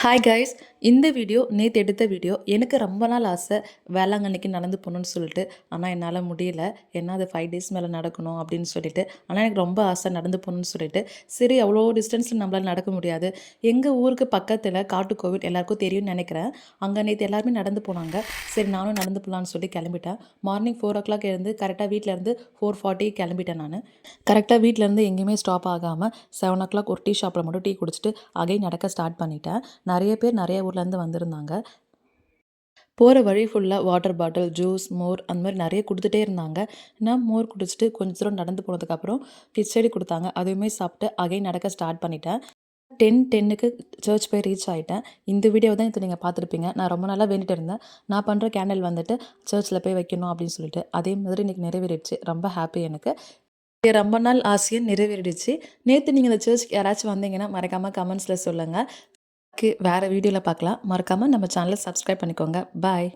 Hi guys. இந்த video நேற்று எடுத்த வீடியோ. எனக்கு ரொம்ப நாள் ஆசை வேளாங்கண்ணிக்கு நடந்து போகணுன்னு சொல்லிட்டு. ஆனால் என்னால் முடியல. ஏன்னா அது 5 டேஸ் மேலே நடக்கணும் அப்படின்னு சொல்லிட்டு. ஆனால் எனக்கு ரொம்ப ஆசை நடந்து போகணுன்னு சொல்லிட்டு. சரி, அவ்வளோ டிஸ்டன்ஸில் நம்மளால் நடக்க முடியாது. எங்கள் ஊருக்கு பக்கத்தில் காட்டுக்கோவில் எல்லாருக்கும் தெரியும்னு நினைக்கிறேன். அங்கே நேற்று எல்லாருமே நடந்து போனாங்க. சரி, நானும் நடந்து போகலான்னு சொல்லி கிளம்பிட்டேன். மார்னிங் 4 o'clock எழுந்து கரெக்டாக வீட்டிலேருந்து 4:40 கிளம்பிட்டேன் நான். கரெக்டாக வீட்டிலேருந்து எங்கேயுமே ஸ்டாப் ஆகாமல் 7 o'clock ஒரு டீ ஷாப்பில் மட்டும் டீ குடிச்சிட்டு அகைன் நடக்க ஸ்டார்ட் பண்ணிட்டேன். நிறைய பேர் நிறைய ஊர்லேருந்து வந்திருந்தாங்க. போகிற வழி ஃபுல்லாக வாட்டர் பாட்டில், ஜூஸ், மோர் அந்த மாதிரி நிறைய கொடுத்துட்டே இருந்தாங்க. நான் மோர் குடிச்சிட்டு கொஞ்சம் தூரம் நடந்து போனதுக்கப்புறம் கிச்சடி கொடுத்தாங்க. அதுவுமே சாப்பிட்டு அகைன் நடக்க ஸ்டார்ட் பண்ணிட்டேன். 10:10க்கு சர்ச் போய் ரீச் ஆகிட்டேன். இந்த வீடியோ தான் இப்போ நீங்கள் பார்த்துருப்பீங்க. நான் ரொம்ப நாளாக வேண்டிட்டு இருந்தேன். நான் பண்ணுற கேண்டில் வந்துட்டு சர்ச்சில் போய் வைக்கணும் அப்படின்னு சொல்லிட்டு. அதே மாதிரி இன்றைக்கி நிறைவேறிடுச்சு. ரொம்ப ஹாப்பி எனக்கு. ரொம்ப நாள் ஆசையை நிறைவேறிடுச்சு. நேற்று நீங்கள் இந்த சர்ச்சுக்கு யாராச்சும் வந்தீங்கன்னா மறக்காமல் கமெண்ட்ஸில் சொல்லுங்கள். வேறு வீடியோவில் பார்க்கலாம். மறக்காமல் நம்ம சேனலை சப்ஸ்கிரைப் பண்ணிக்கோங்க. பாய்.